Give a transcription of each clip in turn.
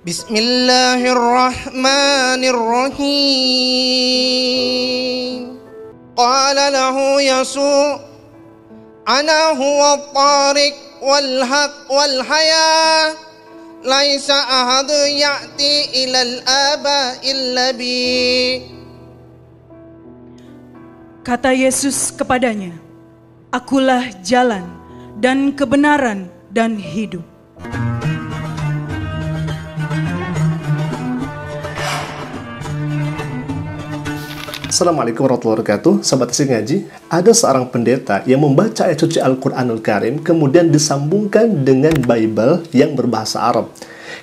Bismillahirrahmanirrahim. Qala lahu Yasu' ana huwa at-tariq wal haq wal haya laisa ahadu ya'ti ilal aba illa bi. Kata Yesus kepadanya, "Akulah jalan dan kebenaran dan hidup." Assalamualaikum warahmatullahi wabarakatuh. Sahabat Asik Ngaji, ada seorang pendeta yang membaca ayat suci Al-Quranul Karim kemudian disambungkan dengan Bible yang berbahasa Arab.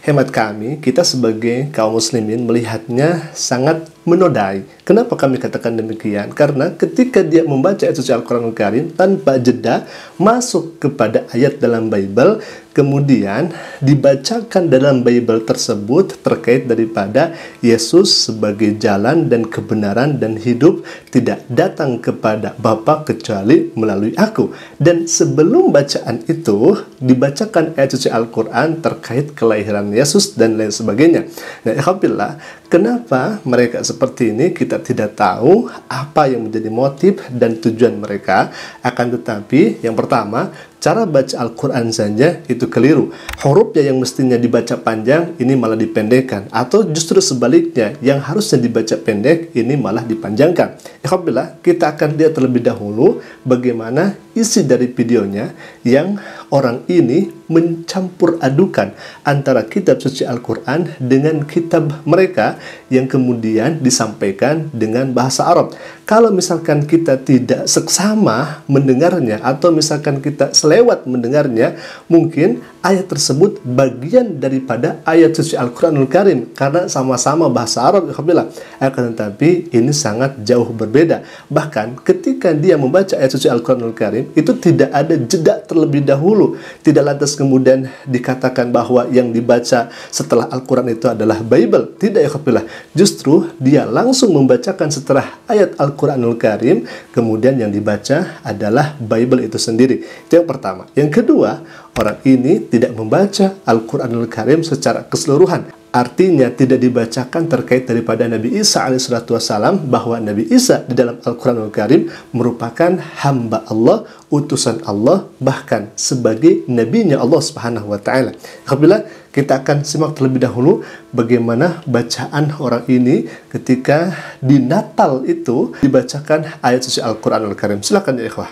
Hemat kami, kita sebagai kaum muslimin melihatnya sangat menodai. Kenapa kami katakan demikian? Karena ketika dia membaca ayat suci Al-Quranul Karim tanpa jeda masuk kepada ayat dalam Bible, kemudian dibacakan dalam Bible tersebut terkait daripada Yesus sebagai jalan dan kebenaran dan hidup, tidak datang kepada Bapa kecuali melalui aku. Dan sebelum bacaan itu dibacakan ayat suci Al-Quran terkait kelahiran Yesus dan lain sebagainya. Nah, alhamdulillah, kenapa mereka seperti ini kita tidak tahu apa yang menjadi motif dan tujuan mereka. Akan tetapi yang pertama, cara baca Al-Quran saja itu keliru. Hurufnya yang mestinya dibaca panjang ini malah dipendekkan, atau justru sebaliknya, yang harusnya dibaca pendek ini malah dipanjangkan. Alhamdulillah, kita akan lihat terlebih dahulu bagaimana isi dari videonya yang orang ini mencampur adukan antara kitab suci Al-Quran dengan kitab mereka yang kemudian disampaikan dengan bahasa Arab. Kalau misalkan kita tidak seksama mendengarnya, atau misalkan kita selewat mendengarnya, mungkin ayat tersebut bagian daripada ayat suci Al-Quranul Karim karena sama-sama bahasa Arab, alhamdulillah. Akan tetapi ini sangat jauh berbeda. Bahkan ketika dia membaca ayat suci Al-Quranul Karim, itu tidak ada jeda terlebih dahulu. Tidak lantas kemudian dikatakan bahwa yang dibaca setelah Al-Quran itu adalah Bible. Tidak, ya alhamdulillah. Justru dia langsung membacakan setelah ayat Al-Quranul Karim, kemudian yang dibaca adalah Bible itu sendiri. Itu yang pertama. Yang kedua, orang ini tidak membaca Al-Quranul Karim secara keseluruhan. Artinya tidak dibacakan terkait daripada Nabi Isa alaihissalam, bahwa Nabi Isa di dalam Al-Quranul Karim merupakan hamba Allah, utusan Allah, bahkan sebagai nabinya Allah Subhanahu wa Ta'ala. Apabila kita akan simak terlebih dahulu bagaimana bacaan orang ini ketika di Natal itu dibacakan ayat suci Al-Quranul Karim. Silakan ya ikhwah.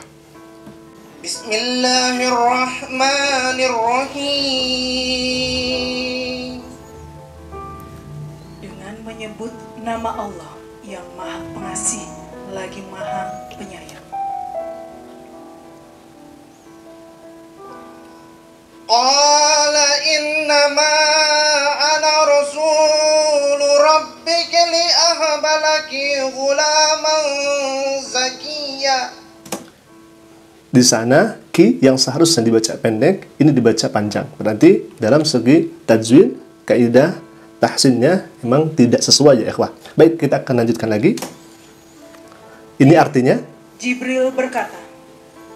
Bismillahirrahmanirrahim. Dengan menyebut nama Allah yang Maha Pengasih lagi Maha Penyayang. Qala innama ana rasulu rabbika li ahaba laki ghulaman zakiyya. Di sana ki yang seharusnya dibaca pendek ini dibaca panjang. Berarti dalam segi tajwid, kaidah tahsinnya memang tidak sesuai ya ikhwah. Baik, kita akan lanjutkan lagi. Ini artinya, Jibril berkata,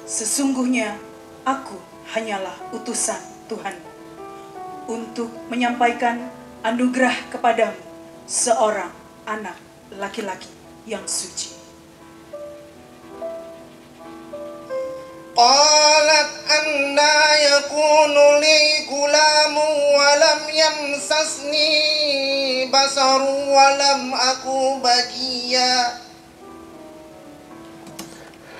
"Sesungguhnya aku hanyalah utusan Tuhan untuk menyampaikan anugerah kepadamu seorang anak laki-laki yang suci." Qalat anna yakunu li gulamun wa lam yamsasni basaru wa lam aku baghiya.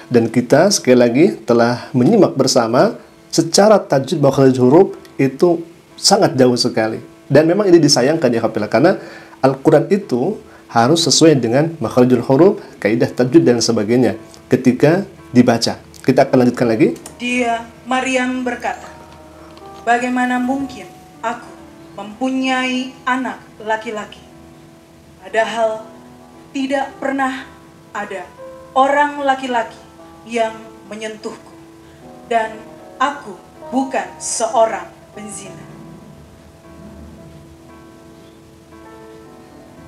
dan kita sekali lagi telah menyimak bersama secara tajwid makhraj huruf itu sangat jauh sekali. Dan memang ini disayangkan ya Alhamdulillah, karena Al-Quran itu harus sesuai dengan makhrajul huruf, kaidah tajwid dan sebagainya ketika dibaca. Kita akan lanjutkan lagi. Dia, Maryam, berkata, "Bagaimana mungkin aku mempunyai anak laki-laki, padahal tidak pernah ada orang laki-laki yang menyentuhku, dan aku bukan seorang penzina."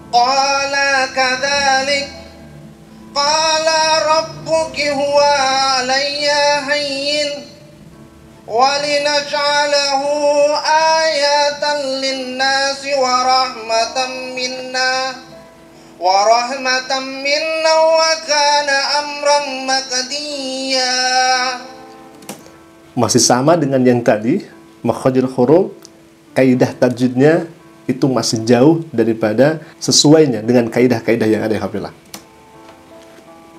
Qala kadzalik qala rabbuki huwa alayya hayyin وَلِنَجْعَلَهُ آيَةً لِلنَّاسِ وَرَحْمَةً مِنَّا وَكَانَ أَمْرًا مَقْضِيًّا. Masih sama dengan yang tadi, makhrajul huruf, kaidah tajwidnya itu masih jauh daripada sesuainya dengan kaidah-kaidah yang ada, Hafizah.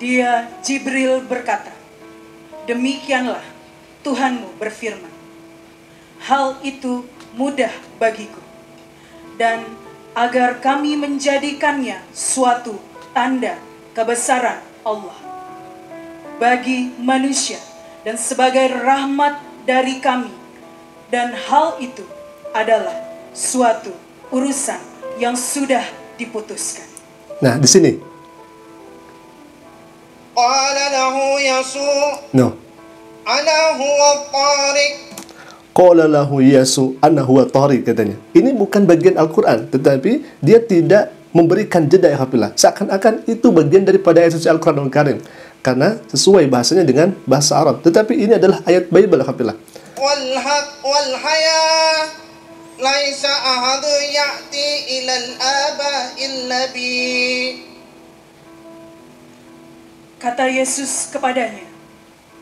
Dia Jibril berkata, demikianlah Tuhanmu berfirman, hal itu mudah bagiku, dan agar kami menjadikannya suatu tanda kebesaran Allah bagi manusia dan sebagai rahmat dari kami, dan hal itu adalah suatu urusan yang sudah diputuskan. Nah, di sini qala lahu Yasu ana huwa tariq. Qala lahu Yasu ana huwa tariq, katanya. Ini bukan bagian Al-Quran, tetapi dia tidak memberikan jeda, ya Hafizah. Seakan-akan itu bagian daripada ayat suci Al-Quran Al-Karim, karena sesuai bahasanya dengan bahasa Arab. Tetapi ini adalah ayat Bible, Hafizah. Wal haq wal haya laisa ahadu ya'ti ilal aba illa bi. Kata Yesus kepadanya,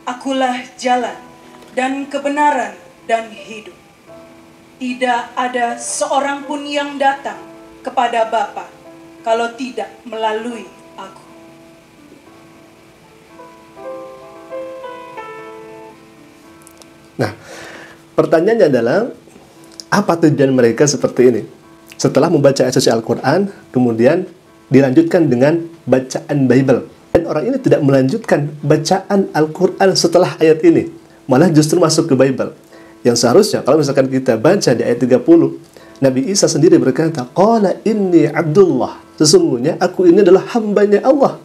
akulah jalan dan kebenaran dan hidup. Tidak ada seorang pun yang datang kepada Bapa kalau tidak melalui aku. Nah, pertanyaannya adalah, apa tujuan mereka seperti ini? Setelah membaca ayat suci Al-Quran, kemudian dilanjutkan dengan bacaan Bible. Dan orang ini tidak melanjutkan bacaan Al-Quran setelah ayat ini, malah justru masuk ke Bible. Yang seharusnya, kalau misalkan kita baca di ayat 30, Nabi Isa sendiri berkata, Qala inni Abdullah, sesungguhnya aku ini adalah hambanya Allah,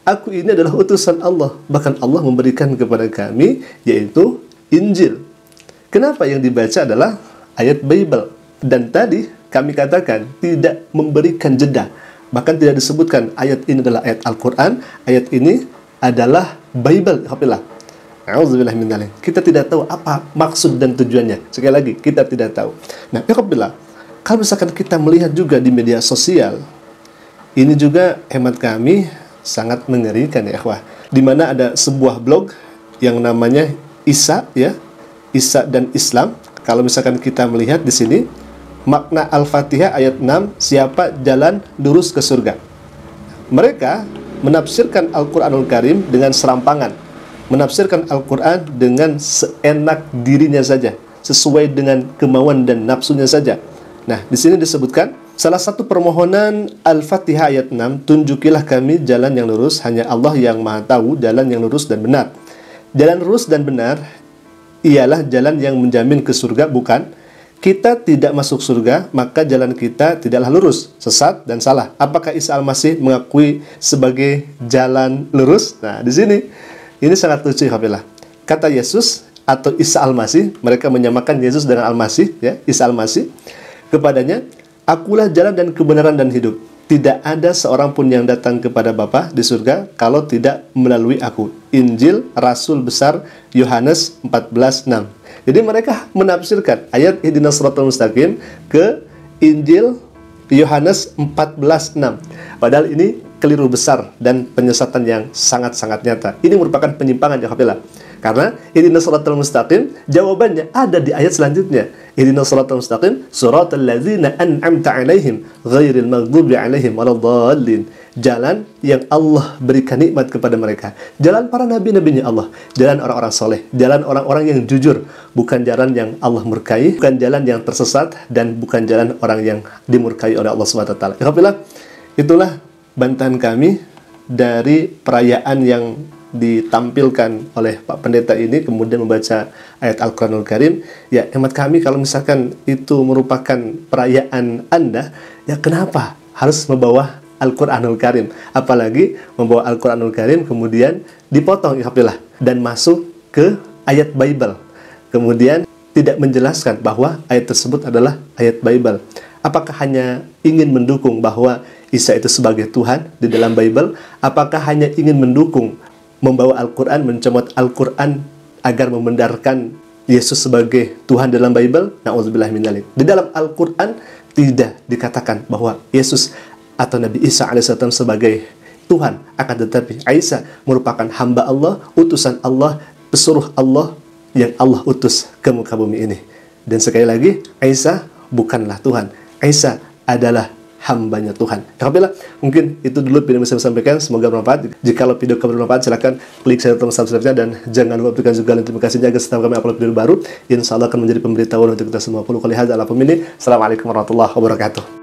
aku ini adalah utusan Allah. Bahkan Allah memberikan kepada kami, yaitu Injil. Kenapa yang dibaca adalah ayat Bible? Dan tadi kami katakan tidak memberikan jeda, bahkan tidak disebutkan ayat ini adalah ayat Al-Quran, ayat ini adalah Bible, Hafizah. A'udzubillah min dzalik. Kita tidak tahu apa maksud dan tujuannya. Sekali lagi, kita tidak tahu. Nah, Hafizah, kalau misalkan kita melihat juga di media sosial, ini juga hemat kami sangat mengerikan, ya ikhwah. Di mana ada sebuah blog yang namanya Isa, ya, Isa dan Islam. Kalau misalkan kita melihat di sini, makna Al-Fatihah ayat 6, siapa jalan lurus ke surga. Mereka menafsirkan Al-Quranul Karim dengan serampangan, menafsirkan Al-Quran dengan seenak dirinya saja, sesuai dengan kemauan dan nafsunya saja. Nah, di sini disebutkan salah satu permohonan Al-Fatihah ayat 6, tunjukilah kami jalan yang lurus, hanya Allah yang maha tahu jalan yang lurus dan benar. Jalan lurus dan benar ialah jalan yang menjamin ke surga, bukan? Kita tidak masuk surga, maka jalan kita tidaklah lurus, sesat dan salah. Apakah Isa Al-Masih mengakui sebagai jalan lurus? Nah, di sini ini sangat lucu, Hafizah. Kata Yesus atau Isa Al-Masih, mereka menyamakan Yesus dengan Al-Masih, ya, Isa Al-Masih. Kepadanya, akulah jalan dan kebenaran dan hidup. Tidak ada seorang pun yang datang kepada Bapa di surga kalau tidak melalui aku. Injil Rasul Besar Yohanes 14:6. Jadi mereka menafsirkan ayat Ihdinas Shiratal Mustaqim ke Injil Yohanes 14:6. Padahal ini keliru besar dan penyesatan yang sangat-sangat nyata. Ini merupakan penyimpangan, ya Hafizah. Karena Ihdinas Shiratal Mustaqim jawabannya ada di ayat selanjutnya. Ihdinas Shiratal Mustaqim shiratal ladzina an'amta 'alaihim ghairil maghdubi 'alaihim waladdallin. Jalan yang Allah berikan nikmat kepada mereka. Jalan para nabi-nabinya Allah, jalan orang-orang soleh, jalan orang-orang yang jujur, bukan jalan yang Allah murkai, bukan jalan yang tersesat, dan bukan jalan orang yang dimurkai oleh Allah SWT. Alhamdulillah, itulah bantahan kami dari perayaan yang ditampilkan oleh Pak Pendeta ini, kemudian membaca ayat Al-Quranul Karim. Ya, hemat kami, kalau misalkan itu merupakan perayaan Anda, ya kenapa harus membawa Al-Quranul Karim? Apalagi membawa Al-Quranul Karim kemudian dipotong, ya Hafizah, dan masuk ke ayat Bible, kemudian tidak menjelaskan bahwa ayat tersebut adalah ayat Bible. Apakah hanya ingin mendukung bahwa Isa itu sebagai Tuhan di dalam Bible? Apakah hanya ingin mendukung membawa Al-Quran, mencomot Al-Quran agar membenarkan Yesus sebagai Tuhan dalam Bible? Na'udzubillah min dzalik. Di dalam Al-Quran tidak dikatakan bahwa Yesus atau Nabi Isa alaihissalam sebagai Tuhan, akan tetapi Isa merupakan hamba Allah, utusan Allah, pesuruh Allah yang Allah utus ke muka bumi ini. Dan sekali lagi, Isa bukanlah Tuhan. Isa adalah hambanya Tuhan. Alhamdulillah, mungkin itu dulu video yang bisa saya sampaikan. Semoga bermanfaat. Jika video kamu bermanfaat, silahkan klik share atau subscribe-nya, dan jangan lupa berikan juga notifikasinya agar setiap kami upload video baru, insya Allah akan menjadi pemberitahuan untuk kita semua. Assalamualaikum warahmatullahi wabarakatuh.